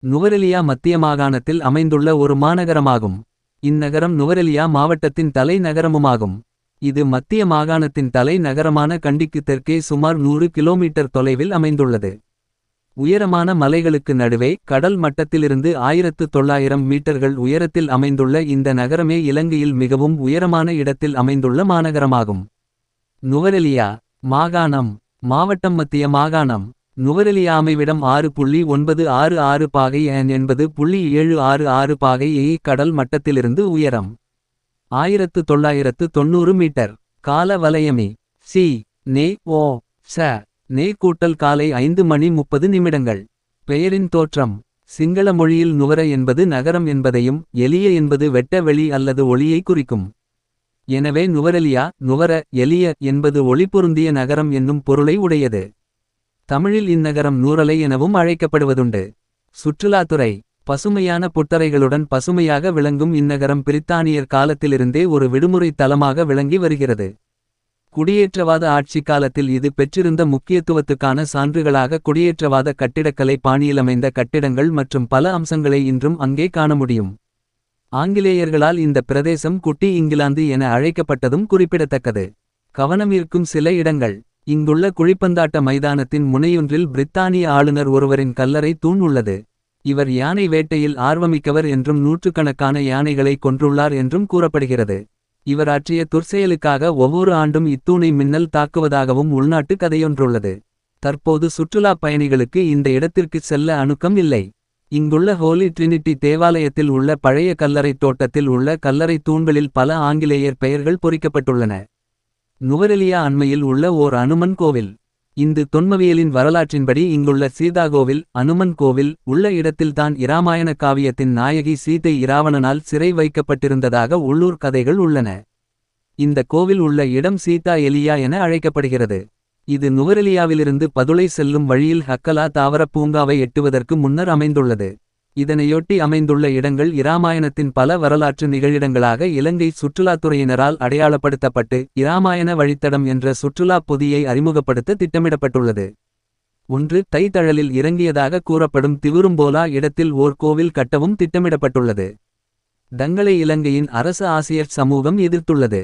நுவரெலியா மத்திய மாகாணத்தில் அமைந்துள்ள ஒரு மாநகரமாகும். இந்நகரம் நுவரெலியா மாவட்டத்தின் தலை நகரமுமாகும். இது மத்திய மாகாணத்தின் தலை நகரமான கண்டிக்கு தெற்கே சுமார் 100 கிலோமீட்டர் தொலைவில் அமைந்துள்ளது. உயரமான மலைகளுக்கு நடுவே கடல் மட்டத்திலிருந்து 1900 மீட்டர்கள் உயரத்தில் அமைந்துள்ள இந்த நகரமே இலங்கையில் மிகவும் உயரமான இடத்தில் அமைந்துள்ள மாநகரமாகும். நுவரெலியா மாகாணம் மாவட்டம் மத்திய மாகாணம். நுவரெலியா அமைவிடம் 6.966 பாகை என்பது 0.766 பாகை கடல் மட்டத்திலிருந்து உயரம் 1990 மீட்டர். கால வலயமி சி நே ஓ ச நே கூட்டல் காலை 5:30 பெயரின் தோற்றம். சிங்கள மொழியில் நுவர என்பது நகரம் என்பதையும் எலிய என்பது வெட்ட வெளி அல்லது ஒளியை குறிக்கும். எனவே நுவரெலியா நுவர எலிய என்பது ஒளிபொருந்திய நகரம் என்னும் பொருளை உடையது. தமிழில் இந்நகரம் நூறலை எனவும் அழைக்கப்படுவதுண்டு. சுற்றுலாத்துறை. பசுமையான புட்டறைகளுடன் பசுமையாக விளங்கும் இந்நகரம் பிரித்தானியர் காலத்திலிருந்தே ஒரு விடுமுறை தலமாக விளங்கி வருகிறது. குடியேற்றவாத ஆட்சி காலத்தில் இது பெற்றிருந்த முக்கியத்துவத்துக்கான சான்றுகளாக குடியேற்றவாத கட்டிடக்கலை பாணியிலமைந்த கட்டிடங்கள் மற்றும் பல அம்சங்களை இன்றும் அங்கே காண முடியும். ஆங்கிலேயர்களால் இந்த பிரதேசம் குட்டி இங்கிலாந்து என அழைக்கப்பட்டதும் குறிப்பிடத்தக்கது. கவனமீர்க்கும் சில இடங்கள். இங்குள்ள குழிப்பந்தாட்ட மைதானத்தின் முனையொன்றில் பிரித்தானிய ஆளுநர் ஒருவரின் கல்லறை தூண் உள்ளது. இவர் யானை வேட்டையில் ஆர்வமிக்கவர் என்றும் நூற்றுக்கணக்கான யானைகளை கொன்றுள்ளார் என்றும் கூறப்படுகிறது. இவர் ஆற்றிய துர்ச்செயலுக்காக ஒவ்வொரு ஆண்டும் இத்தூணை மின்னல் தாக்குவதாகவும் உள்நாட்டு கதையொன்றுள்ளது. தற்போது சுற்றுலாப் பயணிகளுக்கு இந்த இடத்திற்கு செல்ல அணுக்கம் இல்லை. இங்குள்ள ஹோலி ட்ரினிட்டி தேவாலயத்தில் உள்ள பழைய கல்லறைத் தோட்டத்தில் உள்ள கல்லறை தூண்களில் பல ஆங்கிலேயர் பெயர்கள் பொறிக்கப்பட்டுள்ளன. நுவரெலியா அண்மையில் உள்ள ஓர் அனுமன் கோவில். இந்து தொன்மவியலின் வரலாற்றின்படி இங்குள்ள சீதாகோவில் அனுமன் கோவில் உள்ள இடத்தில்தான் இராமாயண காவியத்தின் நாயகி சீதை இராவணனால் சிறை வைக்கப்பட்டிருந்ததாக உள்ளூர் கதைகள் உள்ளன. இந்த கோவில் உள்ள இடம் சீதா எலியா என அழைக்கப்படுகிறது. இது நுவரெலியாவிலிருந்து பதுளை செல்லும் வழியில் ஹக்கலா தாவரப் பூங்காவை எட்டுவதற்கு முன்னர் அமைந்துள்ளது. இதனையொட்டி அமைந்துள்ள இடங்கள் இராமாயணத்தின் பல வரலாற்று நிகழிடங்களாக இலங்கை சுற்றுலாத்துறையினரால் அடையாளப்படுத்தப்பட்டு இராமாயண வழித்தடம் என்ற சுற்றுலாப் பொதியை அறிமுகப்படுத்த திட்டமிடப்பட்டுள்ளது. 1 தைத்தழலில் இறங்கியதாக கூறப்படும் திவுரும்போலா இடத்தில் ஓர் கோவில் கட்டவும் திட்டமிடப்பட்டுள்ளது. தங்களை இலங்கையின் அரச ஆசியர் சமூகம் எதிர்த்துள்ளது.